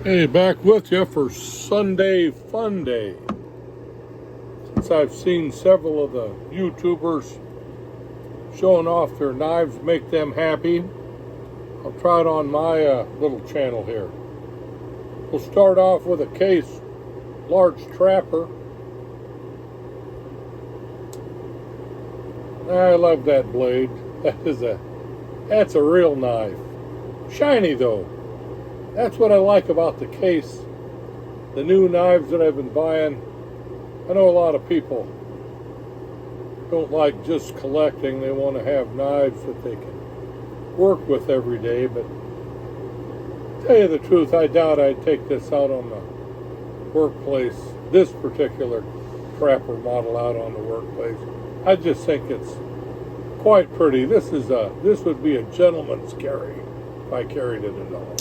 Hey, back with you for Sunday Fun Day. Since I've seen several of the YouTubers showing off their knives make them happy, I'll try it on my little channel here. We'll start off with a Case large trapper. I love that blade. That's a real knife. Shiny though. That's what I like about the Case. The new knives that I've been buying. I know a lot of people don't like just collecting. They want to have knives that they can work with every day. But to tell you the truth, I doubt I'd take this out on the workplace. This particular trapper model out on the workplace. I just think it's quite pretty. This would be a gentleman's carry if I carried it at all.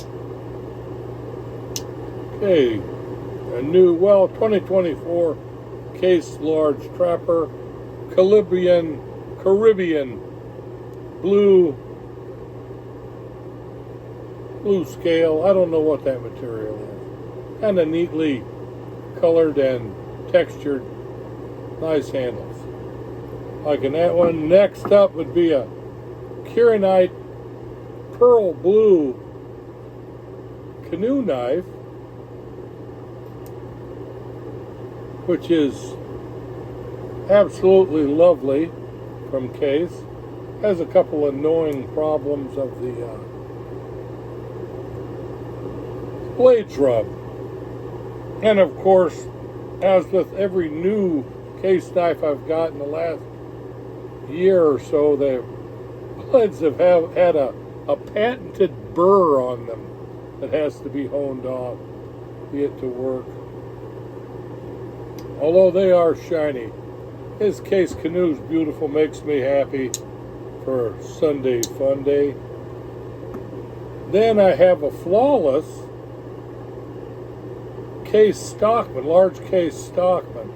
Okay, a new 2024 Case large trapper, Caribbean blue scale. I don't know what that material is. Kind of neatly colored and textured. Nice handles. Liking that one. Next up would be a Kyanite pearl blue canoe knife, which is absolutely lovely from Case. Has a couple annoying problems of the blades rub. And of course, as with every new Case knife I've got in the last year or so, the blades have had a patented burr on them that has to be honed off to get to work. Although they are shiny. His Case canoe's beautiful, makes me happy for Sunday Fun Day. Then I have a flawless Case Stockman, large Case Stockman.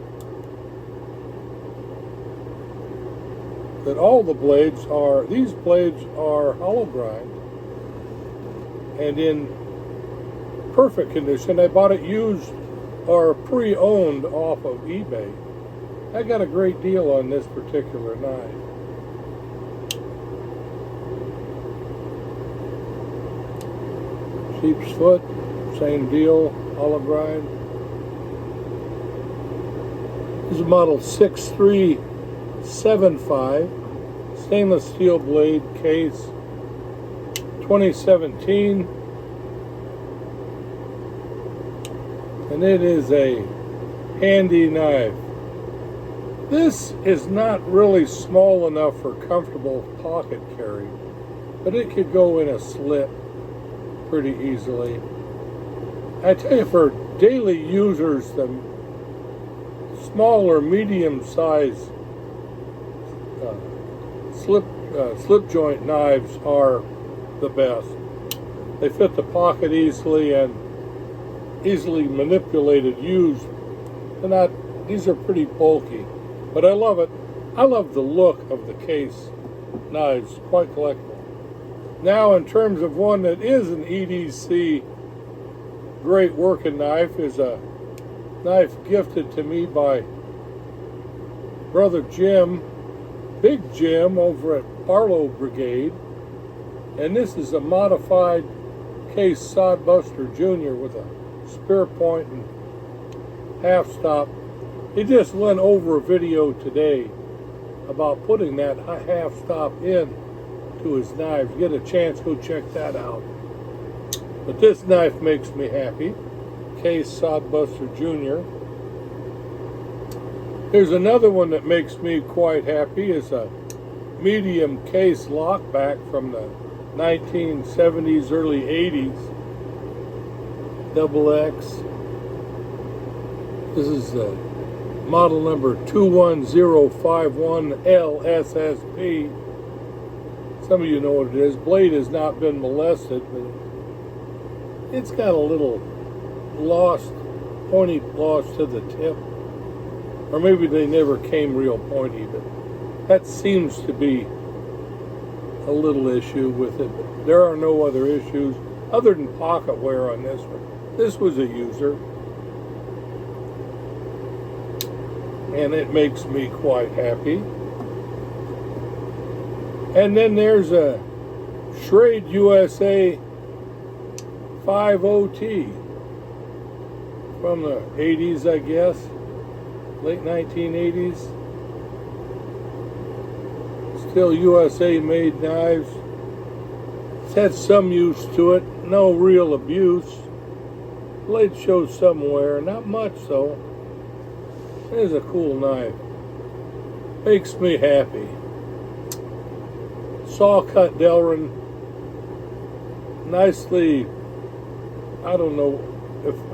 That all the blades are, these blades are hollow grind and in perfect condition. I bought it used or pre-owned off of eBay. I got a great deal on this particular knife. Sheep's foot, same deal, hollow grind. This is model 6375, stainless steel blade Case, 2017. And it is a handy knife. This is not really small enough for comfortable pocket carry, but it could go in a slip pretty easily. I tell you, for daily users, the small or medium size slip joint knives are the best. They fit the pocket easily and easily manipulated, used. These are pretty bulky, but I love it. I love the look of the Case knives, quite collectible. Now, in terms of one that is an EDC great working knife, is a knife gifted to me by brother Jim, Big Jim over at Barlow Brigade, and this is a modified Case Sodbuster Jr. with a spear point and half stop. He just went over a video today about putting that half stop in to his knives. Get a chance, go check that out. But this knife makes me happy. Case Sodbuster Jr. Here's another one that makes me quite happy. Is a medium Case lockback from the 1970s, early 80s. Double X. This is the model number 21051 LSSP. Some of you know what it is. Blade has not been molested, but it's got a little pointy loss to the tip. Or maybe they never came real pointy, but that seems to be a little issue with it. But there are no other issues other than pocket wear on this one. This was a user, and it makes me quite happy. And then there's a Schrade USA 50T from the 80s, I guess, late 1980s. Still USA made knives. It's had some use to it, no real abuse. Blade shows some wear, not much though. It is a cool knife. Makes me happy. Saw cut Delrin, nicely, I don't know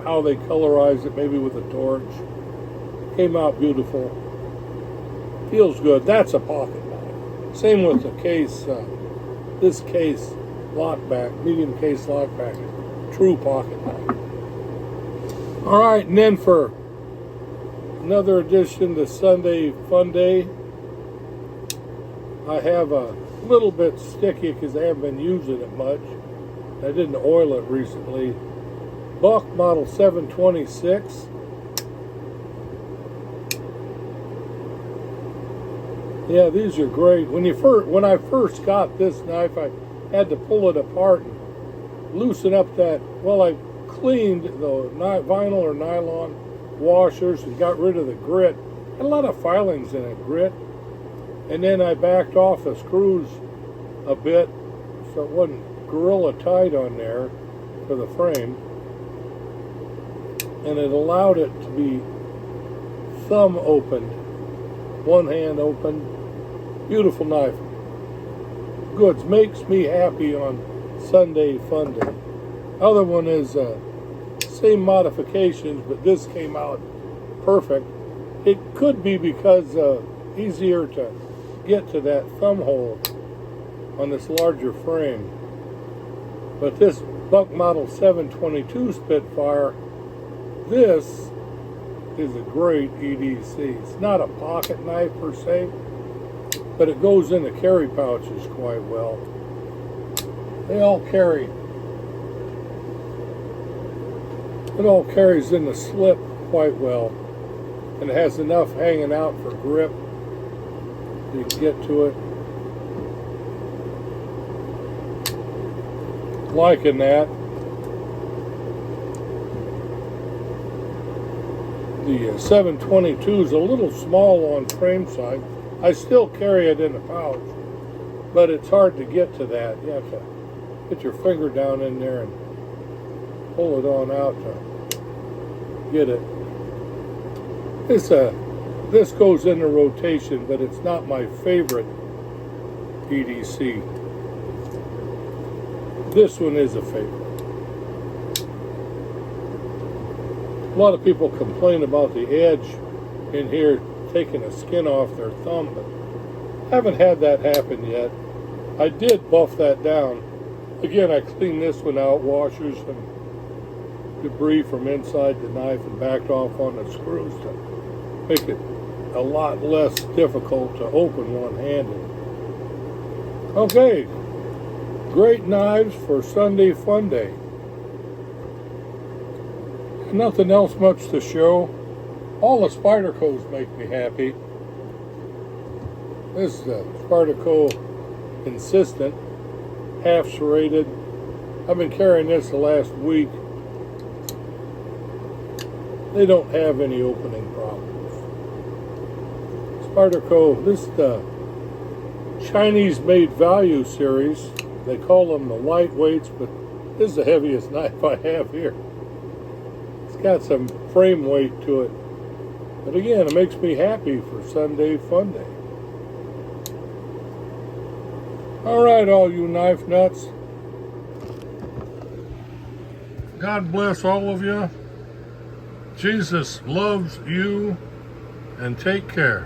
how they colorized it, maybe with a torch. Came out beautiful. Feels good. That's a pocket knife. Same with the case, this case lockback, medium case lockback, true pocket knife. All right, and then for another edition to Sunday Funday, I have a little bit sticky because I haven't been using it much. I didn't oil it recently. Buck model 726. Yeah, these are great. When I first got this knife, I had to pull it apart and loosen up that. Well, I cleaned the vinyl or nylon washers and got rid of the grit. Had a lot of filings in it, grit. And then I backed off the screws a bit so it wasn't gorilla tight on there for the frame. And it allowed it to be thumb opened, one hand open. Beautiful knife. Goods. Makes me happy on Sunday Funday. Other one is same modifications, but this came out perfect. It could be because easier to get to that thumb hole on this larger frame. But this Buck model 722 Spitfire, this is a great EDC. It's not a pocket knife per se, but it goes in the carry pouches quite well. They all carry. It all carries in the slip quite well, and it has enough hanging out for grip. You can get to it. Liking that. The 722 is a little small on frame size. I still carry it in a pouch, but it's hard to get to that. You have to get your finger down in there and pull it on out to get it. This goes into rotation, but it's not my favorite EDC. This one is a favorite. A lot of people complain about the edge in here taking the skin off their thumb, but haven't had that happen yet. I did buff that down. Again, I cleaned this one out, washers and debris from inside the knife, and backed off on the screws to make it a lot less difficult to open one-handed. Okay, great knives for Sunday Funday. Nothing else much to show. All the Spydercos make me happy. This is a Spyderco Consistent, half serrated. I've been carrying this the last week. They don't have any opening problems. Spyderco, this is the Chinese-made value series. They call them the lightweights, but this is the heaviest knife I have here. It's got some frame weight to it. But again, it makes me happy for Sunday Funday. All right, all you knife nuts. God bless all of you. Jesus loves you, and take care.